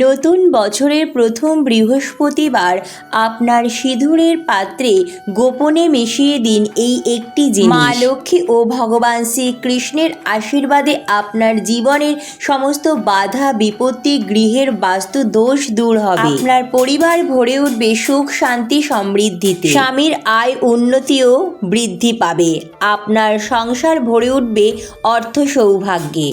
নতুন বছরের প্রথম বৃহস্পতিবার আপনার সিঁদুরের পাত্রে গোপনে মিশিয়ে দিন এই একটি জিনিস। মা লক্ষ্মী ও ভগবান শ্রীকৃষ্ণের আশীর্বাদে আপনার জীবনের সমস্ত বাধা বিপত্তি, গৃহের বাস্তু দোষ দূর হবে। আপনার পরিবার ভরে উঠবে সুখ শান্তি সমৃদ্ধিতে। স্বামীর আয় উন্নতিও বৃদ্ধি পাবে। আপনার সংসার ভরে উঠবে অর্থ সৌভাগ্যে।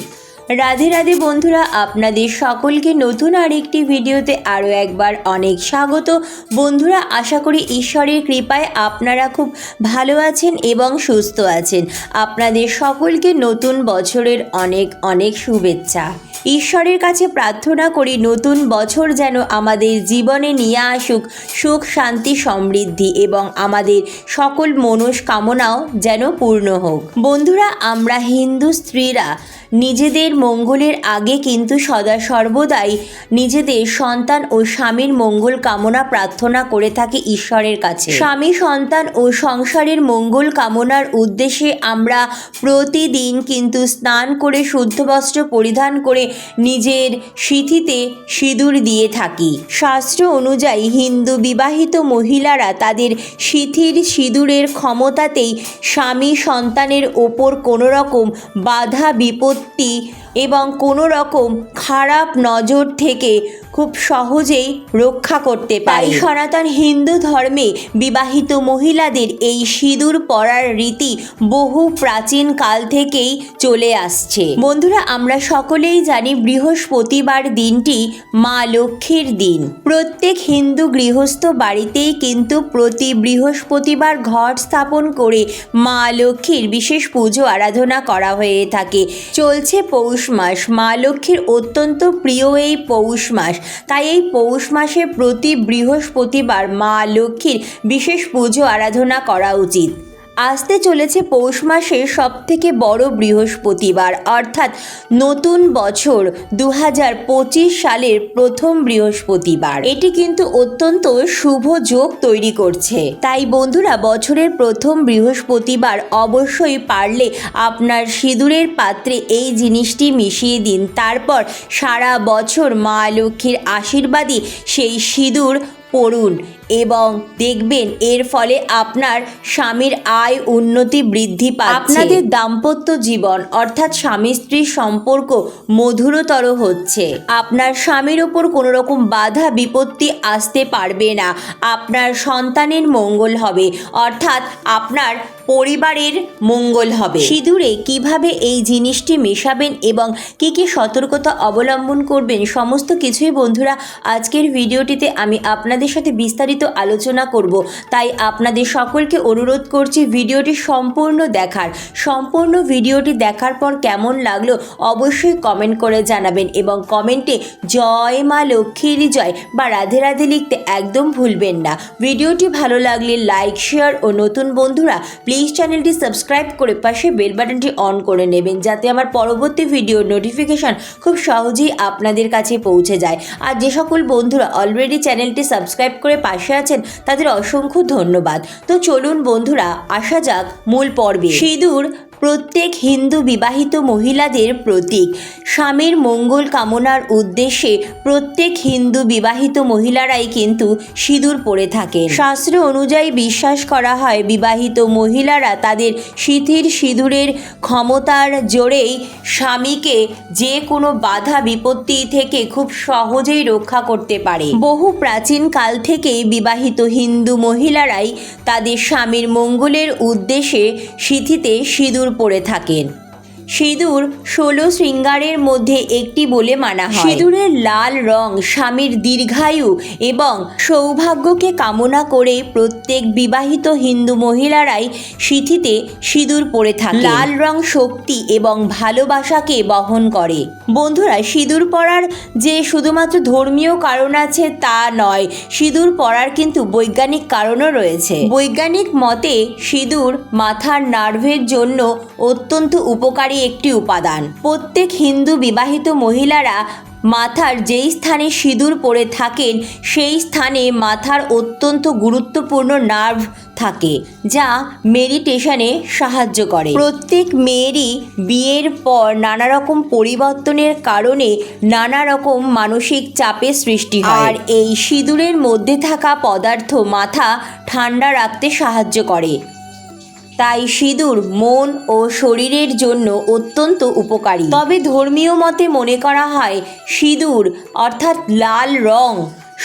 রাধে রাধে বন্ধুরা, আপনাদের সকলকে নতুন আরেকটি ভিডিওতে আরও একবার অনেক স্বাগত। বন্ধুরা, আশা করি ঈশ্বরের কৃপায় আপনারা খুব ভালো আছেন এবং সুস্থ আছেন। আপনাদের সকলকে নতুন বছরের অনেক অনেক শুভেচ্ছা। ঈশ্বরের কাছে প্রার্থনা করি নতুন বছর যেন আমাদের জীবনে নিয়ে আসুক সুখ শান্তি সমৃদ্ধি এবং আমাদের সকল মনস্কামনাও যেন পূর্ণ হোক। বন্ধুরা, আমরা হিন্দু স্ত্রীরা নিজেদের মঙ্গলের আগে কিন্তু সদা সর্বদাই নিজেদের সন্তান ও স্বামীর মঙ্গল কামনা প্রার্থনা করে থাকি ঈশ্বরের কাছে। স্বামী সন্তান ও সংসারের মঙ্গল কামনার উদ্দেশ্যে আমরা প্রতিদিন কিন্তু স্নান করে শুদ্ধ বস্ত্র পরিধান করে নিজের সিঁথিতে সিঁদুর দিয়ে থাকি। শাস্ত্র অনুযায়ী হিন্দু বিবাহিত মহিলারা তাদের সিঁথির সিঁদুরের ক্ষমতাতেই স্বামী সন্তানের ওপর কোনো রকম বাধা বিপত্তি এবং কোনো রকম খারাপ নজর থেকে খুব সহজেই রক্ষা করতে পারে। তাই সনাতন হিন্দু ধর্মে বিবাহিত মহিলাদের এই সিঁদুর পরার রীতি বহু প্রাচীন কাল থেকেই চলে আসছে। বন্ধুরা, আমরা সকলেই জানি বৃহস্পতিবার দিনটি মা লক্ষ্মীর দিন। প্রত্যেক হিন্দু গৃহস্থ বাড়িতেই কিন্তু প্রতি বৃহস্পতিবার ঘট স্থাপন করে মা লক্ষ্মীর বিশেষ পুজো আরাধনা করা হয়ে থাকে। চলছে পৌষ মাস, মা লক্ষ্মীর অত্যন্ত প্রিয় এই পৌষ মাস। তাই এই পৌষ মাসে প্রতি বৃহস্পতিবার মা লক্ষ্মীর বিশেষ পুজো আরাধনা করা উচিত। আসতে চলেছে পৌষ মাসের সবথেকে বড় বৃহস্পতিবার, অর্থাৎ নতুন বছর 2025 সালের প্রথম বৃহস্পতিবার। এটি কিন্তু অত্যন্ত শুভ যোগ তৈরি করছে। তাই বন্ধুরা, বছরের প্রথম বৃহস্পতিবার অবশ্যই পারলে আপনার সিঁদুরের পাত্রে এই জিনিসটি মিশিয়ে দিন। তারপর সারা বছর মা লক্ষ্মীর আশীর্বাদে সেই সিঁদুর পড়ুন এবং দেখবেন এর ফলে আপনার স্বামীর আয় উন্নতি বৃদ্ধি পাচ্ছে। আপনাদের দাম্পত্য জীবন অর্থাৎ স্বামী স্ত্রীর সম্পর্ক মধুরতর হচ্ছে। আপনার স্বামীর ওপর কোনো রকম বাধা বিপত্তি আসতে পারবে না। আপনার সন্তানের মঙ্গল হবে, অর্থাৎ আপনার পরিবারের মঙ্গল হবে। সিঁদুরে কিভাবে এই জিনিসটি মেশাবেন এবং কি কি সতর্কতা অবলম্বন করবেন সমস্ত কিছুই বন্ধুরা আজকের ভিডিওটিতে আমি আপনাদের সাথে বিস্তারিত আলোচনা করব। তাই আপনাদের সকলকে অনুরোধ করছি ভিডিওটি সম্পূর্ণ দেখার। সম্পূর্ণ ভিডিওটি দেখার পর কেমন লাগলো অবশ্যই কমেন্ট করে জানাবেন এবং কমেন্টে জয় মা লক্ষ্মীর জয় বা রাধে রাধে লিখতে একদম ভুলবেন না। ভিডিওটি ভালো লাগলে লাইক শেয়ার ও নতুন বন্ধুরা প্লিজ চ্যানেলটি সাবস্ক্রাইব করে পাশে বেল বাটনটি অন করে নেবেন, যাতে আমার পরবর্তী ভিডিওর নোটিফিকেশন খুব সহজেই আপনাদের কাছে পৌঁছে যায়। আর যে সকল বন্ধুরা অলরেডি চ্যানেলটি সাবস্ক্রাইব করে পাশে আছেন তাদের অসংখ্য ধন্যবাদ। তো চলুন বন্ধুরা আসা যাক মূল পর্বে। সিঁদুর প্রত্যেক হিন্দু বিবাহিত মহিলাদের প্রতীক। স্বামীর মঙ্গল কামনার উদ্দেশ্যে প্রত্যেক হিন্দু বিবাহিত মহিলারাই কিন্তু সিঁদুর পরে থাকেন। শাস্ত্র অনুযায়ী বিশ্বাস করা হয় বিবাহিত মহিলারা তাদের সিঁথির সিঁদুরের ক্ষমতার জোরেই স্বামীকে যে কোনো বাধা বিপত্তি থেকে খুব সহজেই রক্ষা করতে পারে। বহু প্রাচীন কাল থেকেই বিবাহিত হিন্দু মহিলারাই তাদের স্বামীর মঙ্গলের উদ্দেশ্যে সিঁথিতে সিঁদুর পরে থাকেন। সিঁদুর 16 শৃঙ্গারের মধ্যে একটি বলে মানা হয়। সিঁদুরের লাল রং স্বামীর দীর্ঘায়ু এবং সৌভাগ্যকে কামনা করে প্রত্যেক বিবাহিত হিন্দু মহিলারাই সিঁথিতে সিঁদুর পরে থাকে। লাল রং শক্তি এবং ভালোবাসাকে বহন করে। বন্ধুরা, সিঁদুর পরার যে শুধুমাত্র ধর্মীয় কারণ আছে তা নয়, সিঁদুর পরার কিন্তু বৈজ্ঞানিক কারণও রয়েছে। বৈজ্ঞানিক মতে সিঁদুর মাথার নার্ভের জন্য অত্যন্ত উপকারী একটি উপাদান। প্রত্যেক হিন্দু বিবাহিত মহিলারা মাথার যেই স্থানে সিঁদুর পরে থাকেন সেই স্থানে মাথার অত্যন্ত গুরুত্বপূর্ণ নার্ভ থাকে, যা মেডিটেশনে সাহায্য করে। প্রত্যেক মেয়েরই বিয়ের পর নানা রকম পরিবর্তনের কারণে নানা রকম মানসিক চাপের সৃষ্টি হয়, আর এই সিঁদুরের মধ্যে থাকা পদার্থ মাথা ঠান্ডা রাখতে সাহায্য করে। তাই সিঁদুর মন ও শরীরের জন্য অত্যন্ত উপকারী। তবে ধর্মীয় মতে মনে করা হয় সিঁদুর অর্থাৎ লাল রং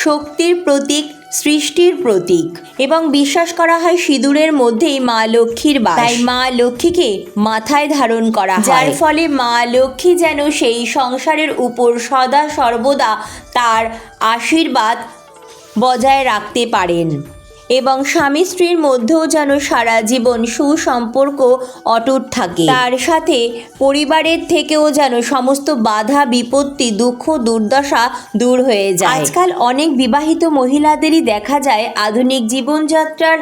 শক্তির প্রতীক, সৃষ্টির প্রতীক, এবং বিশ্বাস করা হয় সিঁদুরের মধ্যেই মা লক্ষ্মীর বাস। তাই মা লক্ষ্মীকে মাথায় ধারণ করা হয়, যার ফলে মা লক্ষ্মী যেন সেই সংসারের উপর সদা সর্বদা তার আশীর্বাদ বজায় রাখতে পারেন এবং স্বামী স্ত্রীর মধ্যেও যেন সারা জীবন সুসম্পর্ক অটুট থাকে। তার সাথে পরিবারের থেকেও যেন সমস্ত বাধা বিপত্তি দুঃখ দুর্দশা দূর হয়ে যায়। আজকাল অনেক বিবাহিত মহিলাদেরই দেখা যায় আধুনিক জীবনযাত্রার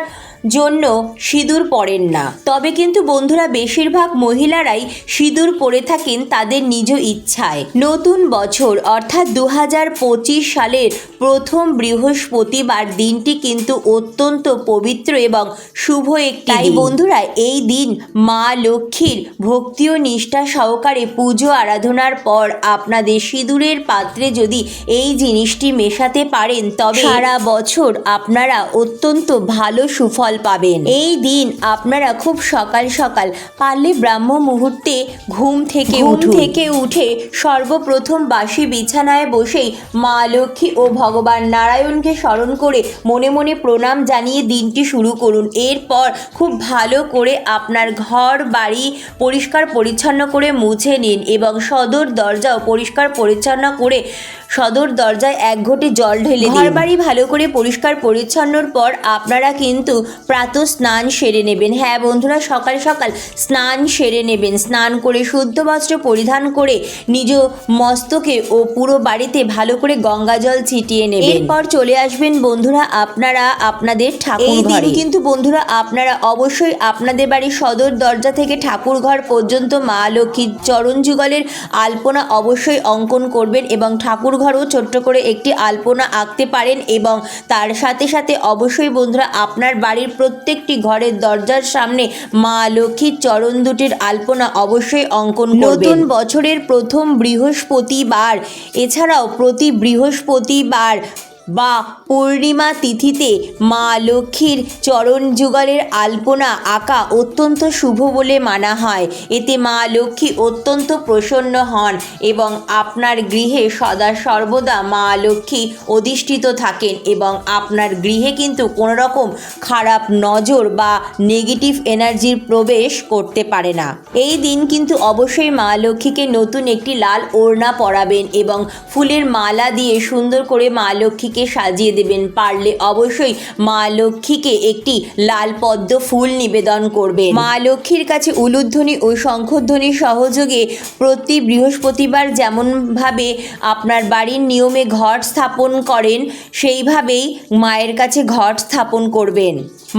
জন্য সিঁদুর পরেন না। তবে কিন্তু বন্ধুরা বেশিরভাগ মহিলারাই সিঁদুর পরে থাকেন তাদের নিজ ইচ্ছায়। নতুন বছর অর্থাৎ 2025 সালের প্রথম বৃহস্পতিবার দিনটি কিন্তু অত্যন্ত পবিত্র এবং শুভ একটি। তাই বন্ধুরা এই দিন মা লক্ষ্মীর ভক্তি ও নিষ্ঠা সহকারে পুজো আরাধনার পর আপনাদের সিঁদুরের পাত্রে যদি এই জিনিসটি মেশাতে পারেন তবে সারা বছর আপনারা অত্যন্ত ভালো সুফল পাবেন। এই দিন আপনারা খুব সকাল সকাল পারলে ব্রাহ্ম মুহূর্তে ঘুম থেকে উঠে সর্বপ্রথম বাসি বিছানায় বসেই মা লক্ষ্মী ও ভগবান নারায়ণকে স্মরণ করে মনে মনে প্রণাম জানিয়ে দিনটি শুরু করুন। এরপর খুব ভালো করে আপনার ঘর বাড়ি পরিষ্কার পরিচ্ছন্ন করে মুছে নিন এবং সদর দরজাও পরিষ্কার পরিচ্ছন্ন করে সদর দরজায় এক ঘটি জল ঢেলে দিন। ঘর বাড়ি ভালো করে পরিষ্কার পরিচ্ছন্নর পর আপনারা কিন্তু প্রাতঃ স্নান সেরে নেবেন। হ্যাঁ বন্ধুরা, সকাল সকাল স্নান সেরে নেবেন। স্নান করে শুদ্ধ বস্ত্র পরিধান করে নিজ মস্তকে ও পুরো বাড়িতে ভালো করে গঙ্গা জল ছিটিয়ে নেবেন। এরপর চলে আসবেন বন্ধুরা আপনারা আপনাদের ঠাকুর ঘরে। কিন্তু বন্ধুরা আপনারা অবশ্যই আপনাদের বাড়ির সদর দরজা থেকে ঠাকুর ঘর পর্যন্ত মা লক্ষ্মীর চরণ যুগলের আলপনা অবশ্যই অঙ্কন করবেন এবং ঠাকুর ঘরও ছোট্ট করে একটি আলপনা আঁকতে পারেন এবং তার সাথে সাথে অবশ্যই বন্ধুরা আপনার বাড়ির প্রত্যেকটি ঘরের দরজার সামনে মা লক্ষ্মীর চরণ দুটির আলপনা অবশ্যই অঙ্কন করবেন। নতুন বছরের প্রথম বৃহস্পতিবার এছাড়াও প্রতি বৃহস্পতিবার বা পূর্ণিমা তিথিতে মা লক্ষ্মীর চরণ যুগলের আলপনা আঁকা অত্যন্ত শুভ বলে মানা হয়। এতে মা লক্ষ্মী অত্যন্ত প্রসন্ন হন এবং আপনার গৃহে সদা সর্বদা মা লক্ষ্মী অধিষ্ঠিত থাকেন এবং আপনার গৃহে কিন্তু কোনো রকম খারাপ নজর বা নেগেটিভ এনার্জির প্রবেশ করতে পারে না। এই দিন কিন্তু অবশ্যই মা লক্ষ্মীকে নতুন একটি লাল ওড়না পরাবেন এবং ফুলের মালা দিয়ে সুন্দর করে মা লক্ষ্মী সাজিয়ে দেবেন। পারলে অবশ্যই মা লক্ষ্মীকে একটি লাল পদ্ম ফুল নিবেদন করবেন। মা লক্ষ্মীর কাছে উলুধ্বনি ও শঙ্খধ্বনি সহযোগে প্রতি বৃহস্পতিবার যেমনভাবে আপনার বাড়ির নিয়মে ঘট স্থাপন করেন সেইভাবেই মায়ের কাছে ঘট স্থাপন করবেন।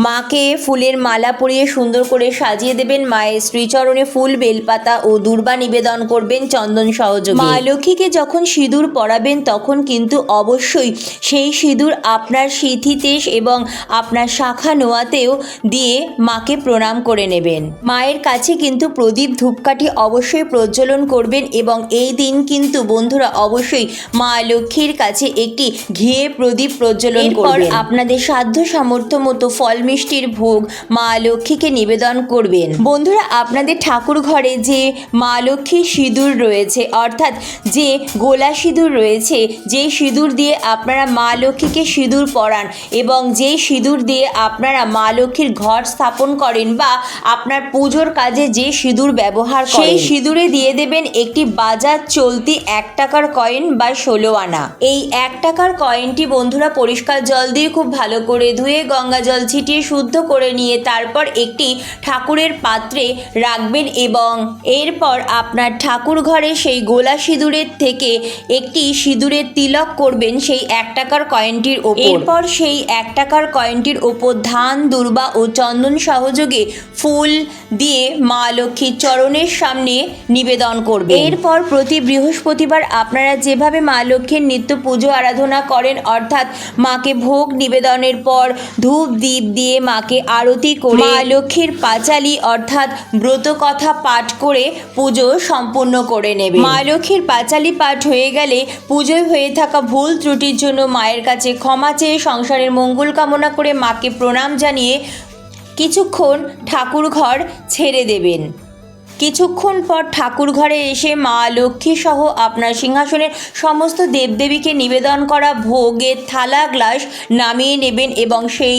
মাকে ফুলের মালা পরিয়ে সুন্দর করে সাজিয়ে দেবেন। মায়ের শ্রীচরণে ফুল বেলপাতা ও দূর্বা নিবেদন করবেন চন্দন সহযোগে। মা লক্ষ্মীকে যখন সিঁদুর পরাবেন তখন কিন্তু অবশ্যই সেই সিঁদুর আপনার সিঁথিতে এবং আপনার শাখা নোয়াতেও দিয়ে মাকে প্রণাম করে নেবেন। মায়ের কাছে কিন্তু প্রদীপ ধূপকাঠি অবশ্যই প্রজ্বলন করবেন এবং এই দিন কিন্তু বন্ধুরা অবশ্যই মা লক্ষ্মীর কাছে একটি ঘিয়ে প্রদীপ প্রজ্বলন করবেন। আপনাদের সাধ্য সামর্থ্য মতো ফল মিষ্টির ভোগ মা লক্ষ্মীকে নিবেদন করবেন। বন্ধুরা আপনাদের ঠাকুর ঘরে যে মা লক্ষ্মীর সিঁদুর রয়েছে অর্থাৎ যে গোলা সিঁদুর রয়েছে, যে সিঁদুর দিয়ে আপনারা মা লক্ষ্মীকে সিঁদুর পরান এবং যে সিঁদুর দিয়ে আপনারা মা লক্ষ্মীর ঘর স্থাপন করেন বা আপনার পুজোর কাজে যে সিঁদুর ব্যবহার করেন সেই সিঁদুরে দিয়ে দেবেন একটি বাজার চলতি 1 টাকার কয়েন বা 16 আনা। এই 1 টাকার কয়েনটি বন্ধুরা পরিষ্কার জল দিয়ে খুব ভালো করে ধুয়ে গঙ্গা জল ছিটিয়ে ভিজিয়ে শুদ্ধ করে নিয়ে তারপর একটি ঠাকুরের পাত্রে রাখবেন এবং এরপর আপনার ঠাকুর ঘরে সেই গোলা সিঁদুরের থেকে একটি সিঁদুরের তিলক করবেন সেই 1 টাকার কয়েনটির ওপর। এরপর সেই 1 টাকার কয়েনটির ওপর ধান, দূর্বা ও চন্দন সহযোগে ফুল দিয়ে মা লক্ষ্মীর চরণের সামনে নিবেদন করবেন। এরপর প্রতি বৃহস্পতিবার আপনারা যেভাবে মা লক্ষ্মীর নিত্য পুজো আরাধনা করেন, অর্থাৎ মাকে ভোগ নিবেদনের পর ধূপ দীপ দিয়ে মাকে আরতি করে মা লক্ষ্মীর পাঁচালী অর্থাৎ ব্রত কথা পাঠ করে পুজো সম্পূর্ণ করে নেবে। মা লক্ষ্মীর পাঁচালী পাঠ হয়ে গেলে পুজোয় হয়ে থাকা ভুল ত্রুটির জন্য মায়ের কাছে ক্ষমা চেয়ে সংসারের মঙ্গল কামনা করে মাকে প্রণাম জানিয়ে কিছুক্ষণ ঠাকুর ঘর ছেড়ে দেবেন। কিছুক্ষণ পর ঠাকুর ঘরে এসে মা লক্ষ্মী সহ আপনার সিংহাসনের সমস্ত দেবদেবীকে নিবেদন করা ভোগের থালা গ্লাস নামিয়ে নেবেন এবং সেই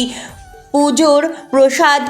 পুজোর প্রসাদ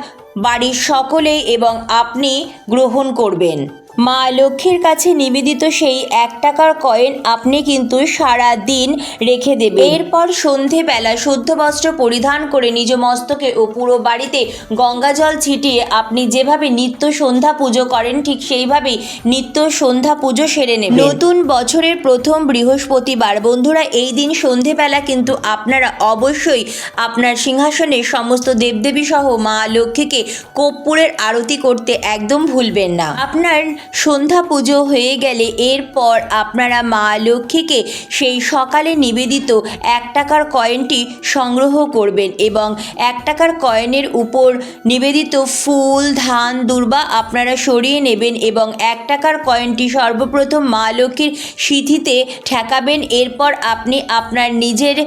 বাড়ির সকলেই এবং আপনি গ্রহণ করবেন। মা লক্ষ্মীর কাছে নিবেদিত সেই 1 টাকার কয়েন আপনি কিন্তু সারা দিন রেখে দেবেন। এরপর সন্ধেবেলা শুদ্ধ বস্ত্র পরিধান করে নিজ মস্তকে ও পুরো বাড়িতে গঙ্গা জল ছিটিয়ে আপনি যেভাবে নিত্য সন্ধ্যা পুজো করেন ঠিক সেইভাবেই নিত্য সন্ধ্যা পুজো সেরে নেবেন। নতুন বছরের প্রথম বৃহস্পতিবার বন্ধুরা, এই দিন সন্ধেবেলা কিন্তু আপনারা অবশ্যই আপনার সিংহাসনে সমস্ত দেবদেবী সহ মা লক্ষ্মীকে কর্পূরের আরতি করতে একদম ভুলবেন না। আপনার সন্ধ্যা পুজো হয়ে গেলে এরপর আপনারা মা লক্ষ্মীকে সেই সকালে নিবেদিত 1 টাকার কয়েনটি সংগ্রহ করবেন এবং 1 টাকার কয়েনের উপর নিবেদিত ফুল, ধান, দূর্বা আপনারা সরিয়ে নেবেন এবং 1 টাকার কয়েনটি সর্বপ্রথম মা লক্ষ্মীর সিঁথিতে ঠেকাবেন। এরপর আপনি আপনার নিজের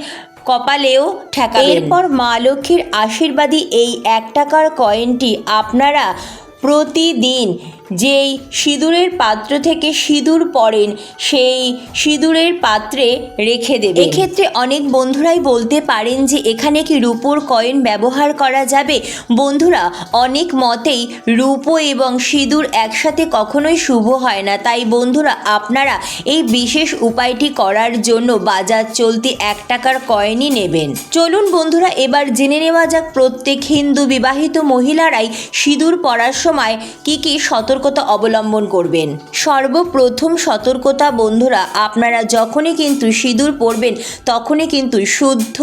কপালেও ঠেকাবেন। এরপর মা লক্ষ্মীর আশীর্বাদী এই 1 টাকার কয়েনটি আপনারা প্রতিদিন যেই সিঁদুরের পাত্র থেকে সিঁদুর পড়েন সেই সিঁদুরের পাত্রে রেখে দেবেন। এক্ষেত্রে অনেক বন্ধুরাই বলতে পারেন যে এখানে কি রূপোর কয়েন ব্যবহার করা যাবে? বন্ধুরা, অনেক মতেই রূপো এবং সিঁদুর একসাথে কখনোই শুভ হয় না, তাই বন্ধুরা আপনারা এই বিশেষ উপায়টি করার জন্য বাজার চলতি 1 টাকার কয়েনই নেবেন। চলুন বন্ধুরা, এবার জেনে নেওয়া যাক প্রত্যেক হিন্দু বিবাহিত মহিলারাই সিঁদুর পরার সময় কি কি সতর্কতা অবলম্বন করবেন। সর্বপ্রথম সতর্কতা বন্ধুরা, আপনারা যখনই কিন্তু সিঁদুর পরবেন তখনই কিন্তু শুদ্ধ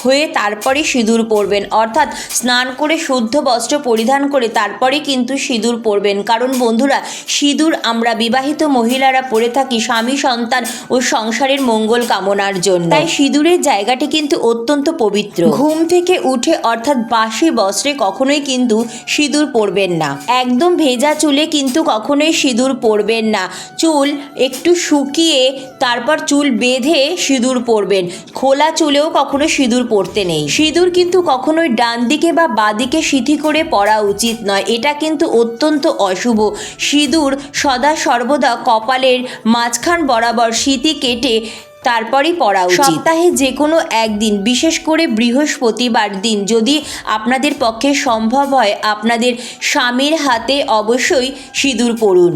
হয়ে তারপরে সিঁদুর পরবেন, অর্থাৎ স্নান করে শুদ্ধ বস্ত্র পরিধান করে তারপরে কিন্তু সিঁদুর পরবেন। কারণ বন্ধুরা, সিঁদুর আমরা বিবাহিত মহিলারা পরে থাকি স্বামী, সন্তান ও সংসারের মঙ্গল কামনার জন্য, তাই সিঁদুরের জায়গাটি কিন্তু অত্যন্ত পবিত্র। ঘুম থেকে উঠে অর্থাৎ বাসি বস্ত্রে কখনোই কিন্তু সিঁদুর পরবেন না। একদম ভেজা চুলে কিন্তু কখনোই সিঁদুর পরবেন না। চুল একটু শুকিয়ে তারপর চুল বেঁধে সিঁদুর পরবেন। খোলা চুলেও কখনো সিঁদুর পরতে নেই। সিঁদুর কিন্তু কখনোই ডান দিকে বা বাঁদিকে সিঁথি করে পরা উচিত নয়, এটা কিন্তু অত্যন্ত অশুভ। সিঁদুর সদা সর্বদা কপালের মাঝখান বরাবর সিঁথি কেটে তারপরই পরা উচিত। সপ্তাহে যে কোনো একদিন, বিশেষ করে বৃহস্পতিবার দিন যদি আপনাদের পক্ষে সম্ভব হয়, আপনাদের স্বামীর হাতে অবশ্যই সিঁদুর পরুন।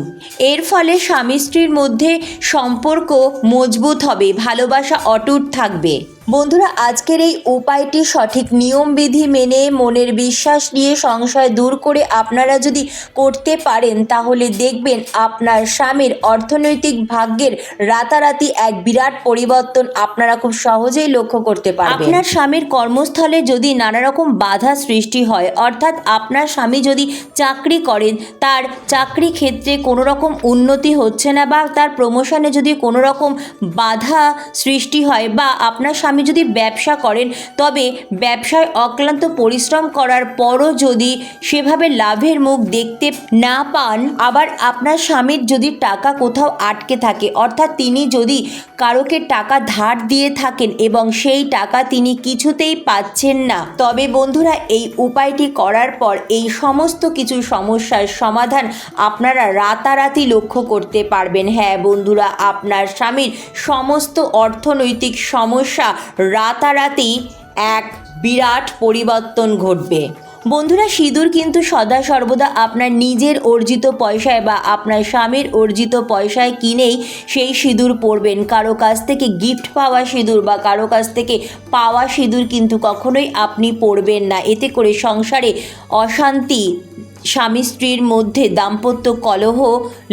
এর ফলে স্বামী স্ত্রীর মধ্যে সম্পর্ক মজবুত হবে, ভালোবাসা অটুট থাকবে। বন্ধুরা, আজকের এই উপায়টি সঠিক নিয়মবিধি মেনে মনের বিশ্বাস নিয়ে সংশয় দূর করে আপনারা যদি করতে পারেন তাহলে দেখবেন আপনার স্বামীর অর্থনৈতিক ভাগ্যের রাতারাতি এক বিরাট পরিবর্তন আপনারা খুব সহজেই লক্ষ্য করতে পারবেন। আপনার স্বামীর কর্মস্থলে যদি নানা রকম বাধা সৃষ্টি হয়, অর্থাৎ আপনার স্বামী যদি চাকরি করেন, তার চাকরি ক্ষেত্রে কোনো রকম উন্নতি হচ্ছে না বা তার প্রমোশনে যদি কোনো রকম বাধা সৃষ্টি হয়, বা আপনার স্বামী যদি ব্যবসা করেন তবে ব্যবসায় অক্লান্ত পরিশ্রম করার পরও যদি সেভাবে লাভের মুখ দেখতে না পান, আবার আপনার স্বামীর যদি টাকা কোথাও আটকে থাকে, অর্থাৎ তিনি যদি কারোকে টাকা ধার দিয়ে থাকেন এবং সেই টাকা তিনি কিছুতেই পাচ্ছেন না, তবে বন্ধুরা এই উপায়টি করার পর এই সমস্ত কিছু সমস্যার সমাধান আপনারা রাতারাতি লক্ষ্য করতে পারবেন। হ্যাঁ বন্ধুরা, আপনার স্বামীর সমস্ত অর্থনৈতিক সমস্যা রাতারাতি এক বিরাট পরিবর্তন ঘটবে। বন্ধুরা, সিঁদুর কিন্তু সদা সর্বদা আপনার নিজের অর্জিত পয়সায় বা আপনার স্বামীর অর্জিত পয়সায় কিনেই সেই সিঁদুর পরবেন। কারো কাছ থেকে গিফট পাওয়া সিঁদুর বা কারো কাছ থেকে পাওয়া সিঁদুর কিন্তু কখনোই আপনি পরবেন না। এতে করে সংসারে অশান্তি, স্বামী স্ত্রীর মধ্যে দাম্পত্য কলহ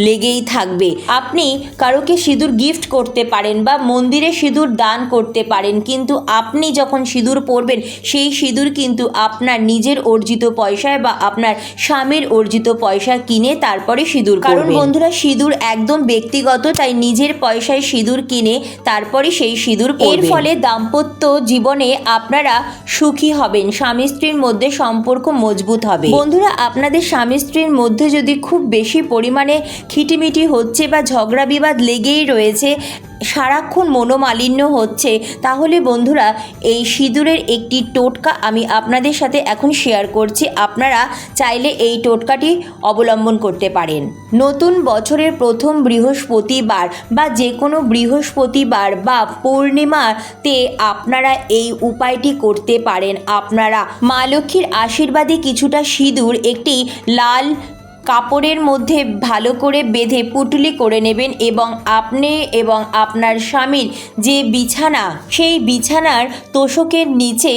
লেগেই থাকবে। আপনি কারোকে সিঁদুর গিফট করতে পারেন বা মন্দিরে সিঁদুর দান করতে পারেন, কিন্তু আপনি যখন সিঁদুর পরবেন সেই সিঁদুর কিন্তু আপনার নিজের অর্জিত পয়সায় বা আপনার স্বামীর অর্জিত পয়সা কিনে তারপরে সিঁদুর পরবেন। কারণ বন্ধুরা, সিঁদুর একদম ব্যক্তিগত, তাই নিজের পয়সায় সিঁদুর কিনে তারপরে সেই সিঁদুর পরবেন। এর ফলে দাম্পত্য জীবনে আপনারা সুখী হবেন, স্বামী স্ত্রীর মধ্যে সম্পর্ক মজবুত হবে। বন্ধুরা, আপনাদের স্বামী স্ত্রীর মধ্যে যদি খুব বেশি পরিমাণে খিটিমিটি হচ্ছে বা ঝগড়া বিবাদ লেগেই রয়েছে, সারাক্ষণ মনোমালিন্য হচ্ছে, তাহলে বন্ধুরা এই সিঁদুরের একটি টোটকা আমি আপনাদের সাথে এখন শেয়ার করছি। আপনারা চাইলে এই টোটকাটি অবলম্বন করতে পারেন। নতুন বছরের প্রথম বৃহস্পতিবার বা যে কোনো বৃহস্পতিবার বা পূর্ণিমাতে আপনারা এই উপায়টি করতে পারেন। আপনারা মা লক্ষ্মীর আশীর্বাদে কিছুটা সিঁদুর একটি লাল কাপড়ের মধ্যে ভালো করে বেঁধে পুঁটুলি করে নেবেন এবং আপনি এবং আপনার স্বামীর যে বিছানা, সেই বিছানার তোষকের নিচে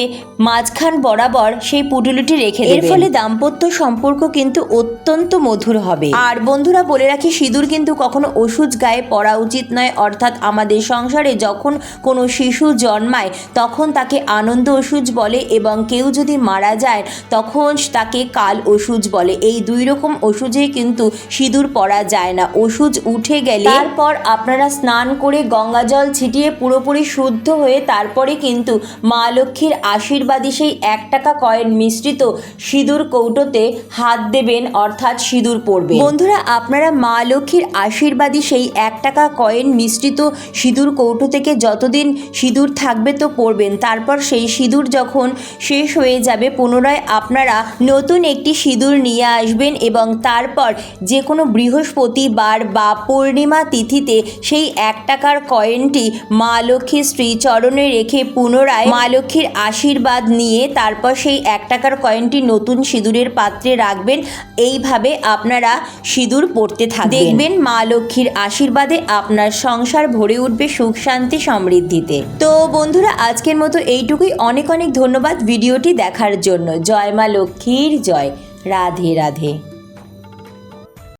মাঝখান বরাবর সেই পুঁটুলিটি রেখে দেবেন। এর ফলে দাম্পত্য সম্পর্ক কিন্তু অত্যন্ত মধুর হবে। আর বন্ধুরা, বলে রাখি, সিঁদুর কিন্তু কখনো ওষুধ গায়ে পরা উচিত নয়। অর্থাৎ আমাদের সংসারে যখন কোনো শিশু জন্মায় তখন তাকে আনন্দ ওষুধ বলে এবং কেউ যদি মারা যায় তখন তাকে কাল ওষুধ বলে। এই দুই রকম ওষুধে কিন্তু সিঁদুর পরা যায় না। ওষুধ উঠে গেলে তারপর আপনারা স্নান করে গঙ্গা জল ছিটিয়ে পুরোপুরি শুদ্ধ হয়ে তারপরে কিন্তু মা লক্ষ্মীর আশীর্বাদী সেই 1 টাকা কয়েন মিশ্রিত সিঁদুর কৌটোতে হাত দেবেন, অর্থাৎ সিঁদুর পরবেন। বন্ধুরা, আপনারা মা লক্ষ্মীর আশীর্বাদী সেই 1 টাকা কয়েন মিশ্রিত সিঁদুর কৌটো থেকে যতদিন সিঁদুর থাকবে তো পরবেন। তারপর সেই সিঁদুর যখন শেষ হয়ে যাবে পুনরায় আপনারা নতুন একটি সিঁদুর নিয়ে আসবেন এবং তারপর যে কোনো বৃহস্পতিবার বা পূর্ণিমা তিথিতে সেই 1 টাকার কয়েনটি মা লক্ষ্মীর শ্রীচরণে রেখে পুনরায় মা লক্ষ্মীর আশীর্বাদ নিয়ে তারপর সেই 1 টাকার কয়েনটি নতুন সিঁদুরের পাত্রে রাখবেন। এইভাবে আপনারা সিঁদুর পরতে থাকবেন। দেখবেন মা লক্ষ্মীর আশীর্বাদে আপনার সংসার ভরে উঠবে সুখ শান্তি সমৃদ্ধিতে। তো বন্ধুরা, আজকের মতো এইটুকুই। অনেক অনেক ধন্যবাদ ভিডিওটি দেখার জন্য। জয় মা লক্ষ্মীর জয়। রাধে রাধে।